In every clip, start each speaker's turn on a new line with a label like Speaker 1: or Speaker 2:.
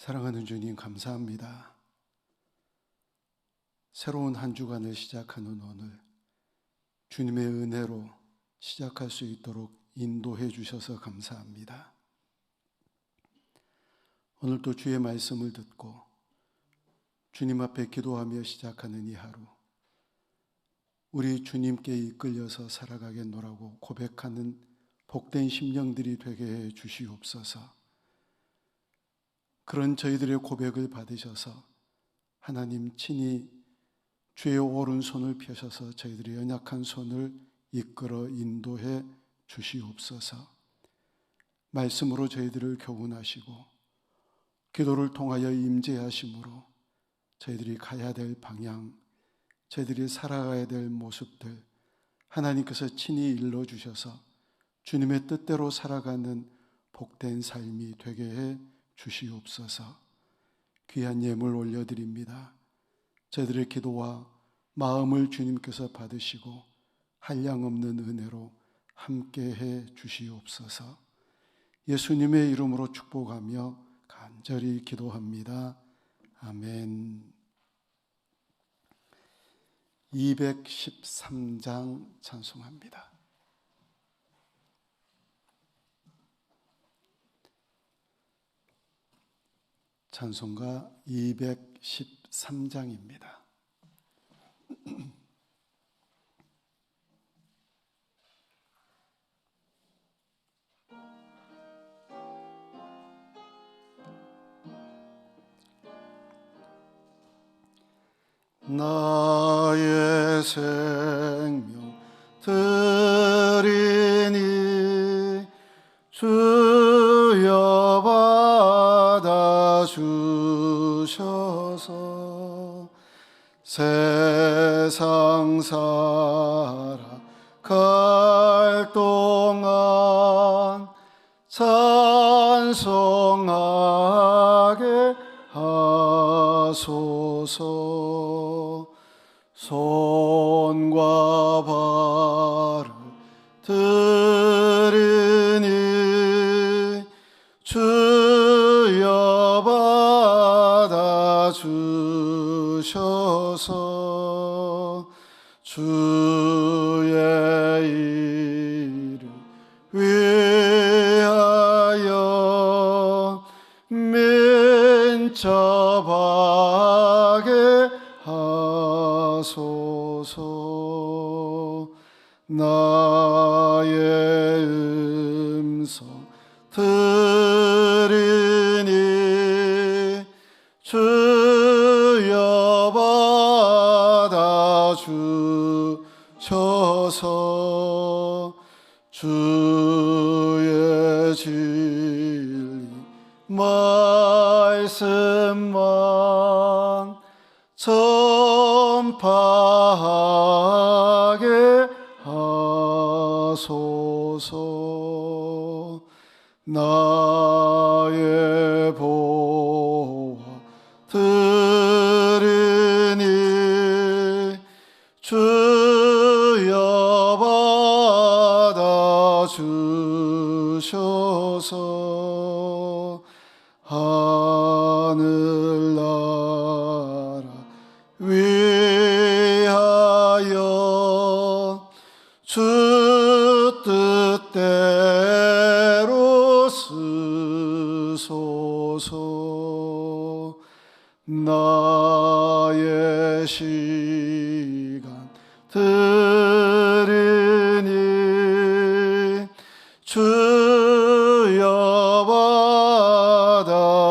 Speaker 1: 사랑하는 주님, 감사합니다. 새로운 한 주간을 시작하는 오늘, 주님의 은혜로 시작할 수 있도록 인도해 주셔서 감사합니다. 오늘도 주의 말씀을 듣고 주님 앞에 기도하며 시작하는 이 하루, 우리 주님께 이끌려서 살아가겠노라고 고백하는 복된 심령들이 되게 해 주시옵소서. 그런 저희들의 고백을 받으셔서 하나님 친히 주의 오른손을 펴셔서 저희들의 연약한 손을 이끌어 인도해 주시옵소서. 말씀으로 저희들을 교훈하시고 기도를 통하여 임재하심으로 저희들이 가야 될 방향, 저희들이 살아가야 될 모습들 하나님께서 친히 일러주셔서 주님의 뜻대로 살아가는 복된 삶이 되게 해 주시옵소서. 귀한 예물 올려드립니다. 저희들의 기도와 마음을 주님께서 받으시고 한량없는 은혜로 함께해 주시옵소서. 예수님의 이름으로 축복하며 간절히 기도합니다. 아멘. 213장 찬송합니다. 찬송가 213장입니다. 나의 생명 드리니 주여 받아주셔서 세상 살아갈 동안 찬송하게 하소서. 손과 발을 들으니 주여 받아주셔서 주의 이름 위하여 민첩하게 하소서. 나의 음성 들으니 주여 받아주셔서 주의 진리 말씀만 전파하게 하소서. 나의 보화 들으니 주여 받아주셔서 하늘나라 위하여 주 뜻대로 쓰소서. 나의 시간 들으니 주여 받아주셔서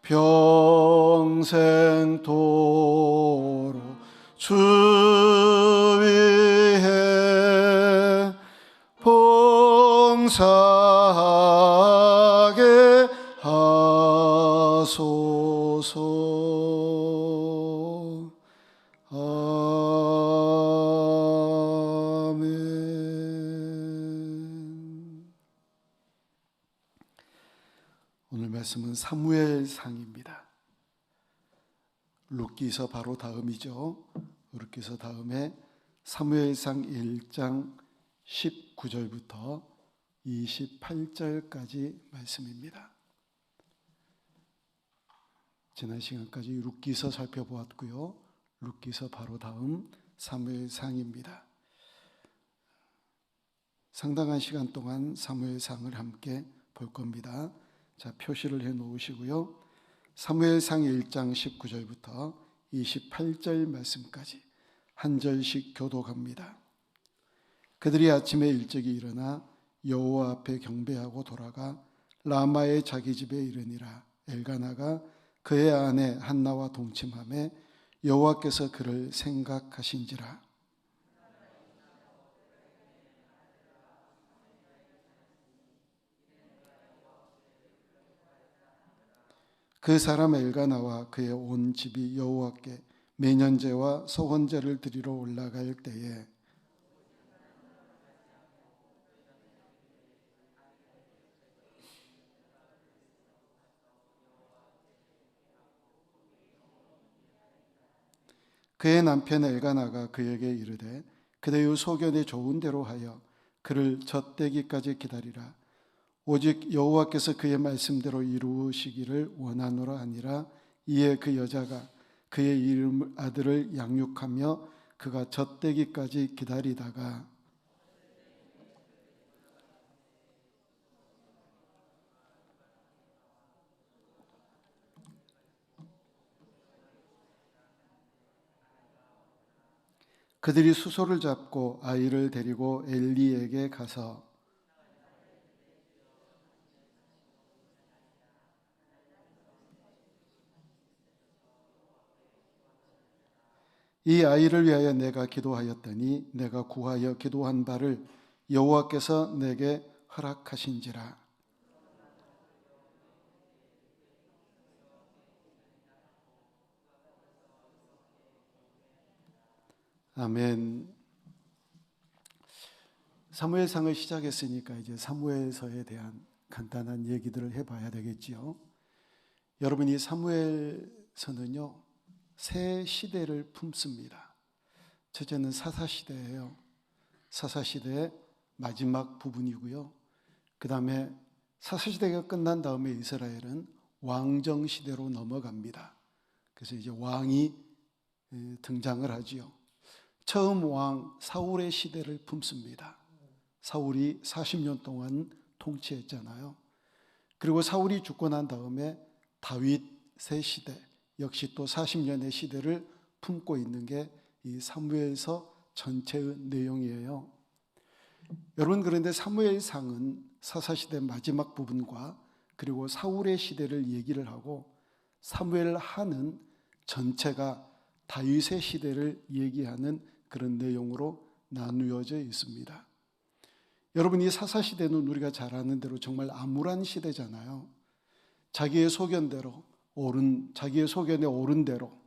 Speaker 1: 평생토록 주 위에 봉사하게 하소서. 아멘. 오늘 말씀은 사무엘상입니다. 룻기서 바로 다음이죠. 룻기서 다음에 사무엘상 1장 19절부터 28절까지 말씀입니다. 지난 시간까지 룻기서 살펴보았고요. 룻기서 바로 다음 사무엘상입니다. 상당한 시간 동안 사무엘상을 함께 볼 겁니다. 자, 표시를 해 놓으시고요. 사무엘상 1장 19절부터 28절 말씀까지 한 절씩 교독합니다. 그들이 아침에 일찍이 일어나 여호와 앞에 경배하고 돌아가 라마의 자기 집에 이르니라. 엘가나가 그의 아내 한나와 동침하매 여호와께서 그를 생각하신지라. 그 사람 엘가나와 그의 온 집이 여호와께 매년제와 소헌제를 드리러 올라갈 때에 그의 남편 엘가나가 그에게 이르되 그대의 소견에 좋은 대로 하여 그를 젖되기까지 기다리라. 오직 여호와께서 그의 말씀대로 이루시기를 원하노라 하니라. 이에 그 여자가 그의 이름 아들을 양육하며 그가 젖되기까지 기다리다가 그들이 수소를 잡고 아이를 데리고 엘리에게 가서 이 아이를 위하여 내가 기도하였더니 내가 구하여 기도한 바를 여호와께서 내게 허락하신지라. 아멘. 사무엘상을 시작했으니까 이제 사무엘서에 대한 간단한 얘기들을 해봐야 되겠지요. 여러분, 이 사무엘서는요, 새 시대를 품습니다. 첫째는 사사시대예요. 사사시대의 마지막 부분이고요. 그 다음에 사사시대가 끝난 다음에 이스라엘은 왕정시대로 넘어갑니다. 그래서 이제 왕이 등장을 하지요. 처음 왕 사울의 시대를 품습니다. 사울이 40년 동안 통치했잖아요. 그리고 사울이 죽고 난 다음에 다윗의 시대, 역시 또 40년의 시대를 품고 있는 게 이 사무엘서 전체의 내용이에요. 여러분, 그런데 사무엘상은 사사시대 마지막 부분과 그리고 사울의 시대를 얘기를 하고 사무엘하는 전체가 다윗의 시대를 얘기하는 그런 내용으로 나누어져 있습니다. 여러분, 이 사사시대는 우리가 잘 아는 대로 정말 암울한 시대잖아요. 자기의 소견대로 자기의 소견에 옳은 대로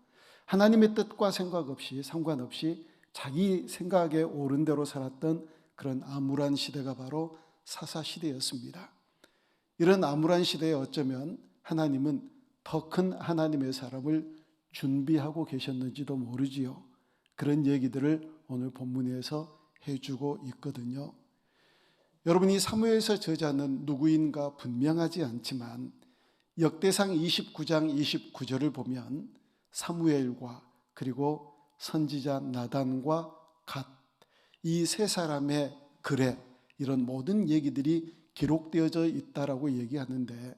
Speaker 1: 하나님의 뜻과 생각 없이 상관없이 자기 생각에 옳은 대로 살았던 그런 암울한 시대가 바로 사사시대였습니다. 이런 암울한 시대에 어쩌면 하나님은 더 큰 하나님의 사람을 준비하고 계셨는지도 모르지요. 그런 얘기들을 오늘 본문에서 해주고 있거든요. 여러분, 이 사무엘서 저자는 누구인가 분명하지 않지만 역대상 29장 29절을 보면 사무엘과 그리고 선지자 나단과 갓, 이 세 사람의 글에 이런 모든 얘기들이 기록되어져 있다라고 얘기하는데,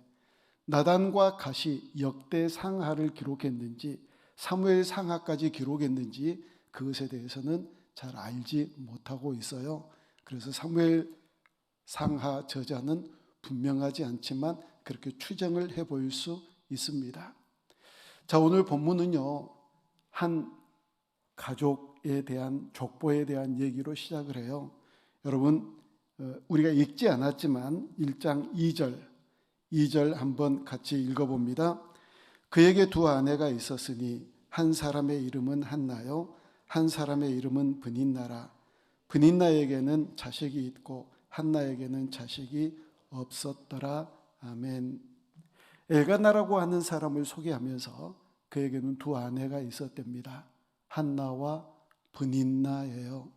Speaker 1: 나단과 갓이 역대상하를 기록했는지 사무엘상하까지 기록했는지 그것에 대해서는 잘 알지 못하고 있어요. 그래서 사무엘상하 저자는 분명하지 않지만 그렇게 추정을 해볼 수 있습니다. 자, 오늘 본문은요, 한 가족에 대한, 족보에 대한 얘기로 시작을 해요. 여러분, 우리가 읽지 않았지만 1장 2절 한번 같이 읽어봅니다. 그에게 두 아내가 있었으니 한 사람의 이름은 한나요, 한 사람의 이름은 브닌나라. 브닌나에게는 자식이 있고 한나에게는 자식이 없었더라. 아멘. 엘가나라고 하는 사람을 소개하면서 그에게는 두 아내가 있었답니다. 한나와 브닌나예요.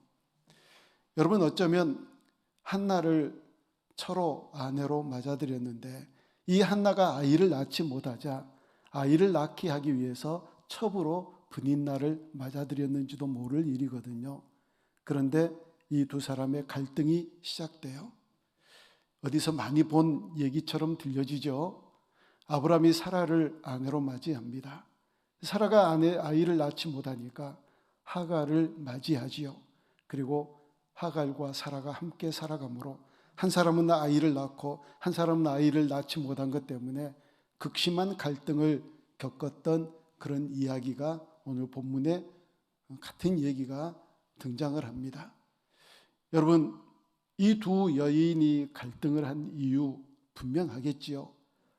Speaker 1: 여러분, 어쩌면 한나를 서로 아내로 맞아들였는데 이 한나가 아이를 낳지 못하자 아이를 낳게 하기 위해서 첩으로 분인날을 맞아들였는지도 모를 일이거든요. 그런데 이 두 사람의 갈등이 시작돼요. 어디서 많이 본 얘기처럼 들려지죠. 아브라함이 사라를 아내로 맞이합니다. 사라가 아이를 낳지 못하니까 하갈을 맞이하지요. 그리고 하갈과 사라가 함께 살아가므로 한 사람은 아이를 낳고 한 사람은 아이를 낳지 못한 것 때문에 극심한 갈등을 겪었던 그런 이야기가 오늘 본문에 같은 얘기가 등장을 합니다. 여러분, 이 두 여인이 갈등을 한 이유 분명하겠지요.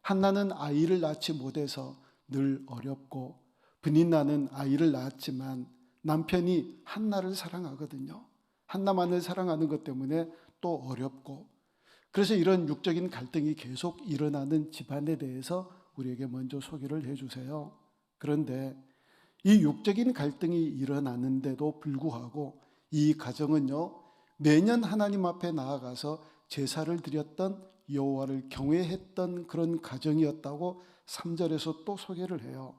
Speaker 1: 한나는 아이를 낳지 못해서 늘 어렵고 브닌나는 아이를 낳았지만 남편이 한나를 사랑하거든요. 한나만을 사랑하는 것 때문에 또 어렵고, 그래서 이런 육적인 갈등이 계속 일어나는 집안에 대해서 우리에게 먼저 소개를 해주세요. 그런데 이 육적인 갈등이 일어나는데도 불구하고 이 가정은요, 매년 하나님 앞에 나아가서 제사를 드렸던 여호와를 경외했던 그런 가정이었다고 3절에서 또 소개를 해요.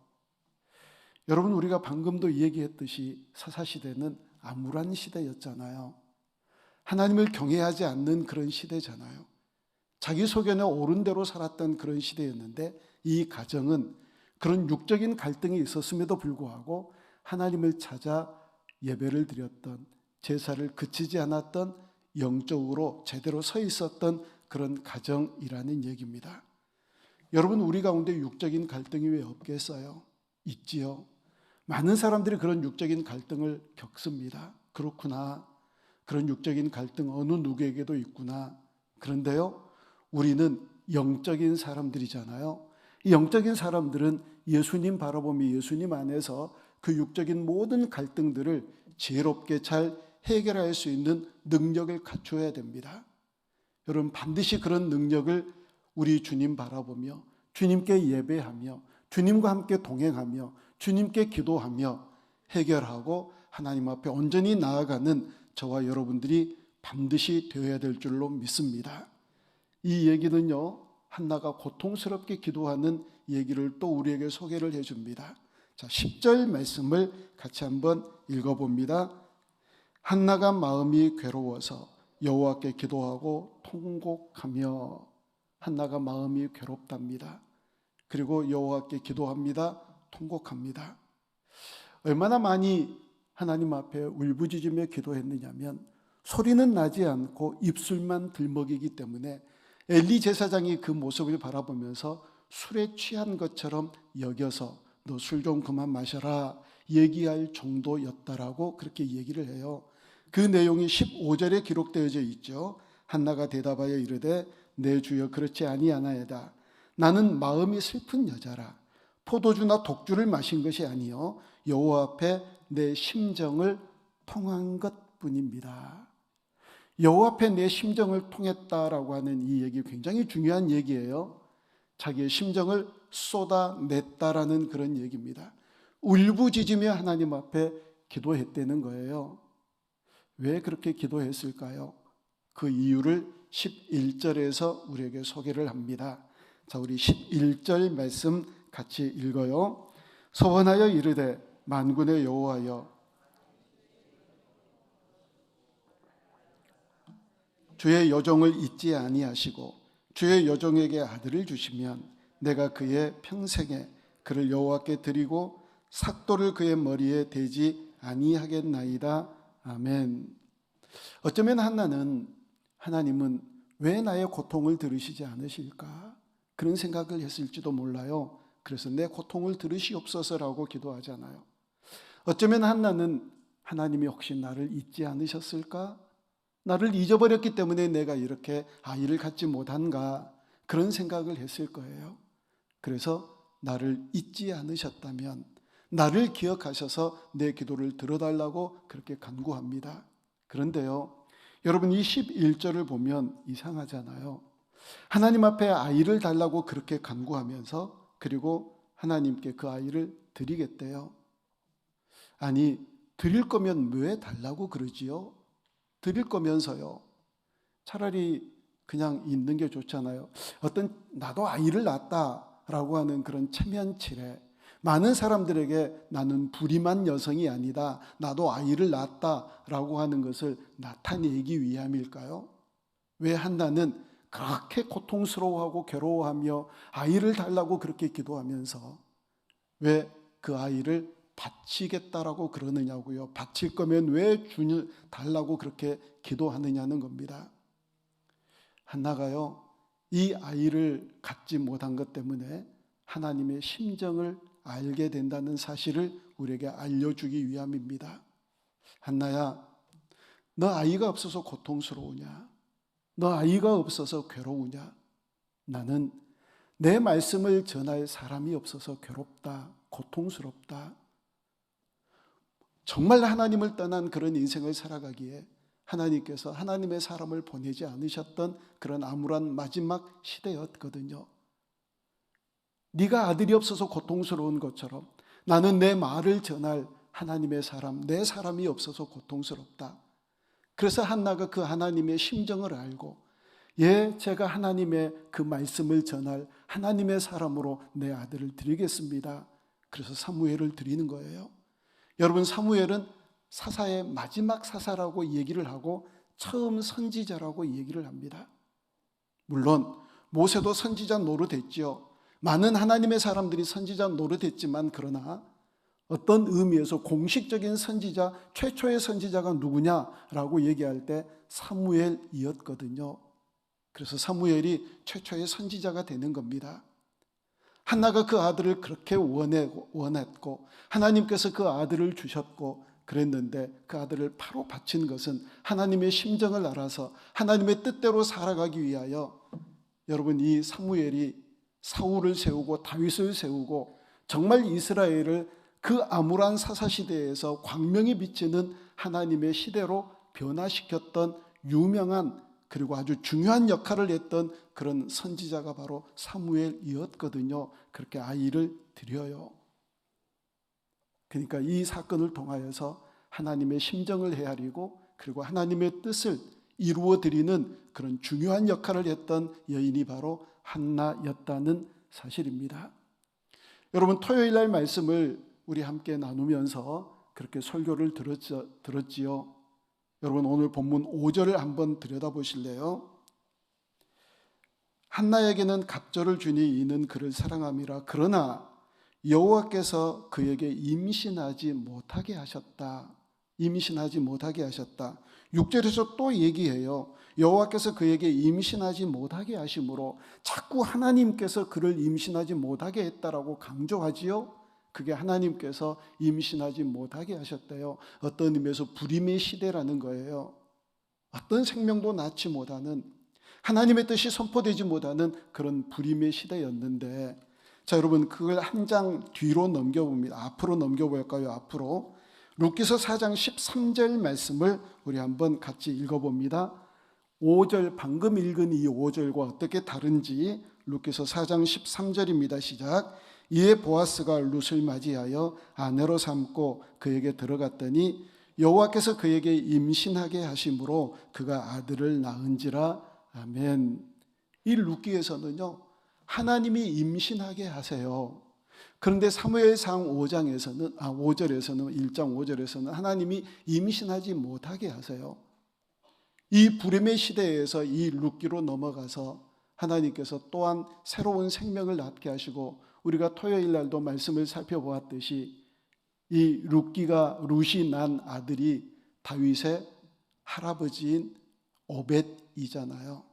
Speaker 1: 여러분, 우리가 방금도 얘기했듯이 사사시대는 암울한 시대였잖아요. 하나님을 경외하지 않는 그런 시대잖아요. 자기 소견에 옳은 대로 살았던 그런 시대였는데 이 가정은 그런 육적인 갈등이 있었음에도 불구하고 하나님을 찾아 예배를 드렸던, 제사를 그치지 않았던, 영적으로 제대로 서 있었던 그런 가정이라는 얘기입니다. 여러분, 우리 가운데 육적인 갈등이 왜 없겠어요? 있지요. 많은 사람들이 그런 육적인 갈등을 겪습니다. 그렇구나. 그런 육적인 갈등 어느 누구에게도 있구나. 그런데요, 우리는 영적인 사람들이잖아요. 이 영적인 사람들은 예수님 바라보며 예수님 안에서 그 육적인 모든 갈등들을 지혜롭게 잘 해결할 수 있는 능력을 갖춰야 됩니다. 여러분, 반드시 그런 능력을 우리 주님 바라보며 주님께 예배하며 주님과 함께 동행하며 주님께 기도하며 해결하고 하나님 앞에 온전히 나아가는 저와 여러분들이 반드시 되어야 될 줄로 믿습니다. 이 얘기는요, 한나가 고통스럽게 기도하는 얘기를 또 우리에게 소개를 해줍니다. 자, 10절 말씀을 같이 한번 읽어봅니다. 한나가 마음이 괴로워서 여호와께 기도하고 통곡하며. 한나가 마음이 괴롭답니다. 그리고 여호와께 기도합니다. 통곡합니다. 얼마나 많이 하나님 앞에 울부짖으며 기도했느냐면 소리는 나지 않고 입술만 들먹이기 때문에 엘리 제사장이 그 모습을 바라보면서 술에 취한 것처럼 여겨서 너 술 좀 그만 마셔라 얘기할 정도였다라고 그렇게 얘기를 해요. 그 내용이 15절에 기록되어져 있죠. 한나가 대답하여 이르되 내 주여 그렇지 아니하나이다. 나는 마음이 슬픈 여자라. 포도주나 독주를 마신 것이 아니요 여호와 앞에 내 심정을 통한 것뿐입니다. 여호와 앞에 내 심정을 통했다라고 하는 이 얘기 굉장히 중요한 얘기예요. 자기의 심정을 쏟아냈다라는 그런 얘기입니다. 울부짖으며 하나님 앞에 기도했다는 거예요. 왜 그렇게 기도했을까요? 그 이유를 11절에서 우리에게 소개를 합니다. 자, 우리 11절 말씀 같이 읽어요. 소원하여 이르되 만군의 여호와여 주의 여종을 잊지 아니하시고 주의 여종에게 아들을 주시면 내가 그의 평생에 그를 여호와께 드리고 삭도를 그의 머리에 대지 아니하겠나이다. 아멘. 어쩌면 한나는 하나님은 왜 나의 고통을 들으시지 않으실까? 그런 생각을 했을지도 몰라요. 그래서 내 고통을 들으시옵소서라고 기도하잖아요. 어쩌면 한나는 하나님이 혹시 나를 잊지 않으셨을까? 나를 잊어버렸기 때문에 내가 이렇게 아이를 갖지 못한가? 그런 생각을 했을 거예요. 그래서 나를 잊지 않으셨다면 나를 기억하셔서 내 기도를 들어달라고 그렇게 간구합니다. 그런데요, 여러분 이 11절을 보면 이상하잖아요. 하나님 앞에 아이를 달라고 그렇게 간구하면서 그리고 하나님께 그 아이를 드리겠대요. 아니, 드릴 거면 왜 달라고 그러지요? 드릴 거면서요. 차라리 그냥 있는 게 좋잖아요. 어떤 나도 아이를 낳았다라고 하는 그런 체면치레, 많은 사람들에게 나는 불임한 여성이 아니다, 나도 아이를 낳았다라고 하는 것을 나타내기 위함일까요? 왜 한나는 그렇게 고통스러워하고 괴로워하며 아이를 달라고 그렇게 기도하면서 왜 그 아이를 바치겠다라고 그러느냐고요. 바칠 거면 왜 달라고 그렇게 기도하느냐는 겁니다. 한나가요, 이 아이를 갖지 못한 것 때문에 하나님의 심정을 알게 된다는 사실을 우리에게 알려주기 위함입니다. 한나야, 너 아이가 없어서 고통스러우냐? 너 아이가 없어서 괴로우냐? 나는 내 말씀을 전할 사람이 없어서 괴롭다, 고통스럽다. 정말 하나님을 떠난 그런 인생을 살아가기에 하나님께서 하나님의 사람을 보내지 않으셨던 그런 암울한 마지막 시대였거든요. 네가 아들이 없어서 고통스러운 것처럼 나는 내 말을 전할 하나님의 사람, 내 사람이 없어서 고통스럽다. 그래서 한나가 그 하나님의 심정을 알고, 제가 하나님의 그 말씀을 전할 하나님의 사람으로 내 아들을 드리겠습니다. 그래서 사무엘을 드리는 거예요. 여러분, 사무엘은 사사의 마지막 사사라고 얘기를 하고 처음 선지자라고 얘기를 합니다. 물론 모세도 선지자 노릇했지요. 많은 하나님의 사람들이 선지자 노릇했지만, 그러나 어떤 의미에서 공식적인 선지자, 최초의 선지자가 누구냐라고 얘기할 때 사무엘이었거든요. 그래서 사무엘이 최초의 선지자가 되는 겁니다. 한나가 그 아들을 그렇게 원했고 하나님께서 그 아들을 주셨고 그랬는데, 그 아들을 바로 바친 것은 하나님의 심정을 알아서 하나님의 뜻대로 살아가기 위하여, 여러분, 이 사무엘이 사울을 세우고 다윗을 세우고 정말 이스라엘을 그 암울한 사사시대에서 광명이 비치는 하나님의 시대로 변화시켰던 유명한, 그리고 아주 중요한 역할을 했던 그런 선지자가 바로 사무엘이었거든요. 그렇게 아이를 드려요. 그러니까 이 사건을 통하여서 하나님의 심정을 헤아리고 그리고 하나님의 뜻을 이루어 드리는 그런 중요한 역할을 했던 여인이 바로 한나였다는 사실입니다. 여러분, 토요일 날 말씀을 우리 함께 나누면서 그렇게 설교를 들었지요. 여러분, 오늘 본문 5절을 한번 들여다보실래요? 한나에게는 갑절을 주니 이는 그를 사랑함이라. 그러나 여호와께서 그에게 임신하지 못하게 하셨다. 임신하지 못하게 하셨다. 6절에서 또 얘기해요. 여호와께서 그에게 임신하지 못하게 하심으로 자꾸 하나님께서 그를 임신하지 못하게 했다라고 강조하지요. 그게 하나님께서 임신하지 못하게 하셨대요. 어떤 의미에서 불임의 시대라는 거예요. 어떤 생명도 낳지 못하는, 하나님의 뜻이 선포되지 못하는 그런 불임의 시대였는데, 자, 여러분, 그걸 한 장 뒤로 넘겨봅니다. 앞으로 넘겨볼까요? 앞으로 룻기서 4장 13절 말씀을 우리 한번 같이 읽어봅니다. 5절, 방금 읽은 이 5절과 어떻게 다른지 룻기서 4장 13절입니다. 시작. 이에 보아스가 룻을 맞이하여 아내로 삼고 그에게 들어갔더니 여호와께서 그에게 임신하게 하심으로 그가 아들을 낳은지라. 아멘. 이 룻기에서는요, 하나님이 임신하게 하세요. 그런데 사무엘상 5절에서는 1장 5절에서는 하나님이 임신하지 못하게 하세요. 이 불임의 시대에서 이 룻기로 넘어가서 하나님께서 또한 새로운 생명을 낳게 하시고, 우리가 토요일 날도 말씀을 살펴보았듯이 이 룻이 난 아들이 다윗의 할아버지인 오벳이잖아요.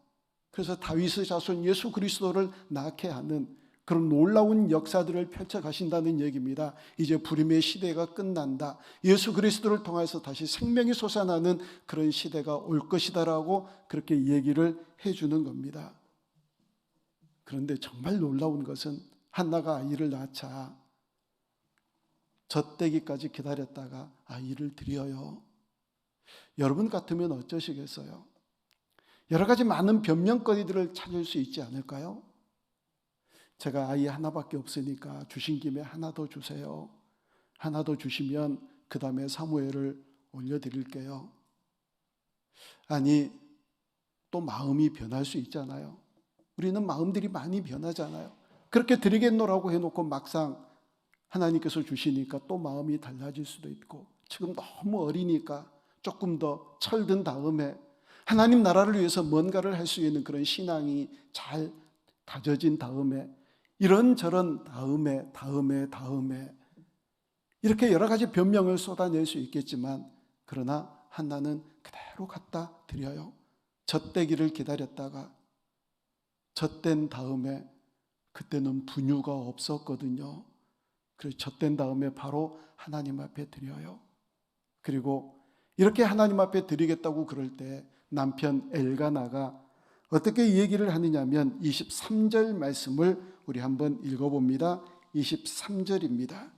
Speaker 1: 그래서 다윗의 자손 예수 그리스도를 낳게 하는 그런 놀라운 역사들을 펼쳐 가신다는 얘기입니다. 이제 불임의 시대가 끝난다. 예수 그리스도를 통해서 다시 생명이 솟아나는 그런 시대가 올 것이다라고 그렇게 얘기를 해주는 겁니다. 그런데 정말 놀라운 것은 한나가 아이를 낳자 젖대기까지 기다렸다가 아이를 드려요. 여러분 같으면 어쩌시겠어요? 여러 가지 많은 변명거리들을 찾을 수 있지 않을까요? 제가 아이 하나밖에 없으니까 주신 김에 하나 더 주세요. 하나 더 주시면 그 다음에 사무엘을 올려드릴게요. 아니, 또 마음이 변할 수 있잖아요. 우리는 마음들이 많이 변하잖아요. 그렇게 드리겠노라고 해놓고 막상 하나님께서 주시니까 또 마음이 달라질 수도 있고, 지금 너무 어리니까 조금 더 철든 다음에 하나님 나라를 위해서 뭔가를 할 수 있는 그런 신앙이 잘 다져진 다음에 이런저런 다음에 이렇게 여러 가지 변명을 쏟아낼 수 있겠지만, 그러나 한나는 그대로 갖다 드려요. 젖되기를 기다렸다가 젖된 다음에, 그때는 분유가 없었거든요. 그래서 젖된 다음에 바로 하나님 앞에 드려요. 그리고 이렇게 하나님 앞에 드리겠다고 그럴 때 남편 엘가나가 어떻게 얘기를 하느냐면 23절 말씀을 우리 한번 읽어봅니다. 23절입니다.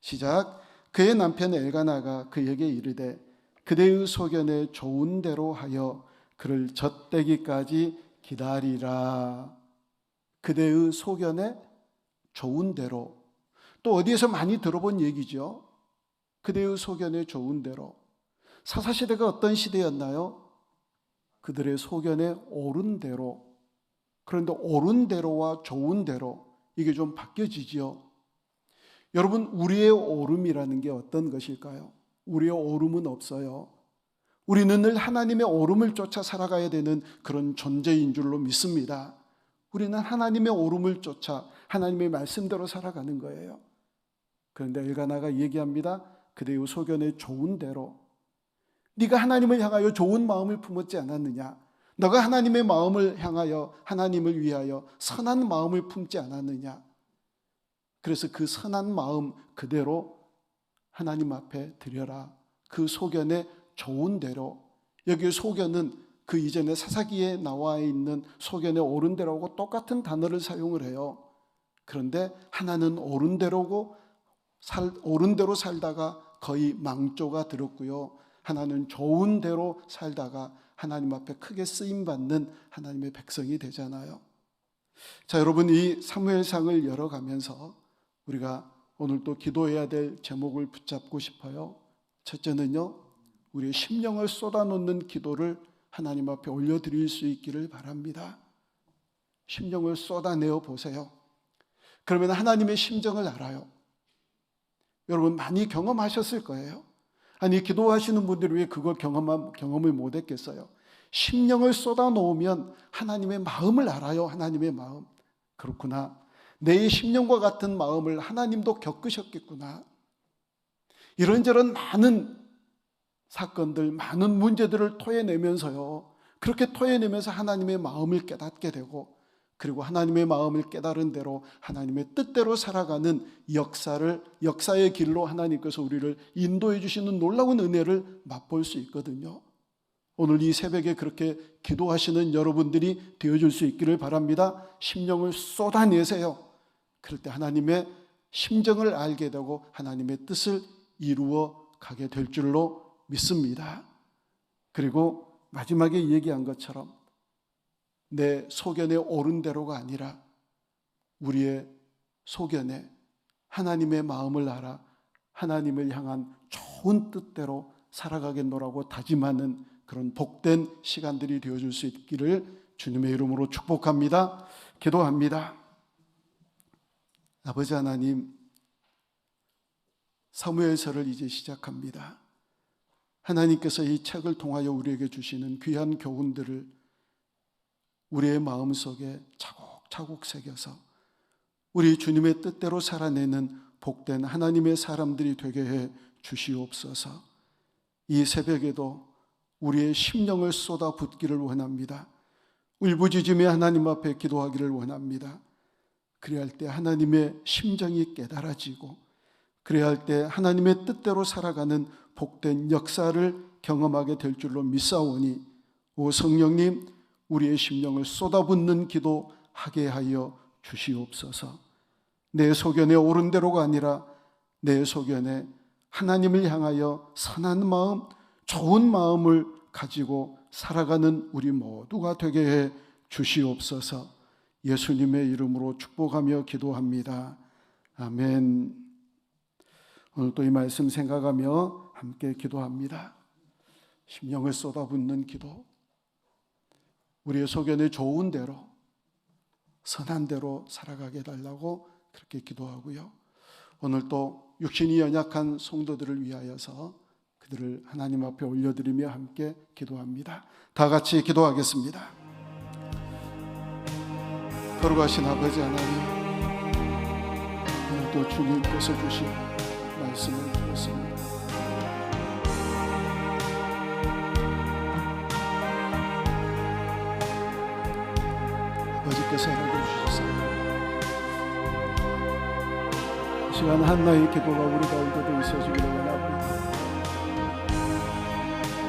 Speaker 1: 시작. 그의 남편 엘가나가 그에게 이르되 그대의 소견에 좋은 대로 하여 그를 젖되기까지 기다리라. 그대의 소견에 좋은 대로, 또 어디에서 많이 들어본 얘기죠. 그대의 소견에 좋은 대로. 사사시대가 어떤 시대였나요? 그들의 소견에 옳은 대로. 그런데 옳은 대로와 좋은 대로, 이게 좀 바뀌어지지요. 여러분, 우리의 옳음이라는 게 어떤 것일까요? 우리의 옳음은 없어요. 우리는 늘 하나님의 옳음을 쫓아 살아가야 되는 그런 존재인 줄로 믿습니다. 우리는 하나님의 옳음을 쫓아 하나님의 말씀대로 살아가는 거예요. 그런데 엘가나가 얘기합니다. 그대의 소견에 좋은 대로. 네가 하나님을 향하여 좋은 마음을 품었지 않았느냐? 너가 하나님의 마음을 향하여, 하나님을 위하여 선한 마음을 품지 않았느냐? 그래서 그 선한 마음 그대로 하나님 앞에 드려라. 그 소견에 좋은 대로. 여기 소견은 그 이전에 사사기에 나와 있는 소견에 옳은 대로하고 똑같은 단어를 사용을 해요. 그런데 하나는 옳은 대로고 옳은 대로 살다가 거의 망조가 들었고요. 하나는 좋은 대로 살다가 하나님 앞에 크게 쓰임받는 하나님의 백성이 되잖아요. 자, 여러분, 이 사무엘상을 열어가면서 우리가 오늘 또 기도해야 될 제목을 붙잡고 싶어요. 첫째는요, 우리의 심령을 쏟아놓는 기도를 하나님 앞에 올려드릴 수 있기를 바랍니다. 심령을 쏟아내어 보세요. 그러면 하나님의 심정을 알아요. 여러분 많이 경험하셨을 거예요. 아니, 기도하시는 분들이 왜 그걸 경험을 못했겠어요? 심령을 쏟아놓으면 하나님의 마음을 알아요. 하나님의 마음. 그렇구나. 내 심령과 같은 마음을 하나님도 겪으셨겠구나. 이런저런 많은 사건들, 많은 문제들을 토해내면서요, 그렇게 토해내면서 하나님의 마음을 깨닫게 되고, 그리고 하나님의 마음을 깨달은 대로 하나님의 뜻대로 살아가는 역사의 길로 하나님께서 우리를 인도해 주시는 놀라운 은혜를 맛볼 수 있거든요. 오늘 이 새벽에 그렇게 기도하시는 여러분들이 되어줄 수 있기를 바랍니다. 심령을 쏟아내세요. 그럴 때 하나님의 심정을 알게 되고 하나님의 뜻을 이루어 가게 될 줄로 믿습니다. 그리고 마지막에 얘기한 것처럼 내 소견에 옳은 대로가 아니라 우리의 소견에 하나님의 마음을 알아 하나님을 향한 좋은 뜻대로 살아가겠노라고 다짐하는 그런 복된 시간들이 되어줄 수 있기를 주님의 이름으로 축복합니다. 기도합니다. 아버지 하나님, 사무엘서를 이제 시작합니다. 하나님께서 이 책을 통하여 우리에게 주시는 귀한 교훈들을 우리의 마음속에 차곡차곡 새겨서 우리 주님의 뜻대로 살아내는 복된 하나님의 사람들이 되게 해 주시옵소서. 이 새벽에도 우리의 심령을 쏟아붓기를 원합니다. 울부짖으며 하나님 앞에 기도하기를 원합니다. 그래야 할 때 하나님의 심정이 깨달아지고, 그래야 할 때 하나님의 뜻대로 살아가는 복된 역사를 경험하게 될 줄로 믿사오니, 오 성령님, 우리의 심령을 쏟아붓는 기도하게 하여 주시옵소서. 내 소견에 옳은 대로가 아니라 내 소견에 하나님을 향하여 선한 마음, 좋은 마음을 가지고 살아가는 우리 모두가 되게 해 주시옵소서. 예수님의 이름으로 축복하며 기도합니다. 아멘. 오늘 또 이 말씀 생각하며 함께 기도합니다. 심령을 쏟아붓는 기도. 우리의 소견에 좋은 대로, 선한 대로 살아가게 해달라고 그렇게 기도하고요. 오늘 또 육신이 연약한 성도들을 위하여서 그들을 하나님 앞에 올려드리며 함께 기도합니다. 다 같이 기도하겠습니다. 거룩하신 아버지 하나님, 오늘도 주님께서 주신 말씀을 들었습니다. 아버지께서 알아주셔서 이 시간 한나의 기도가 우리 가운데도 있어지기를 원합니다.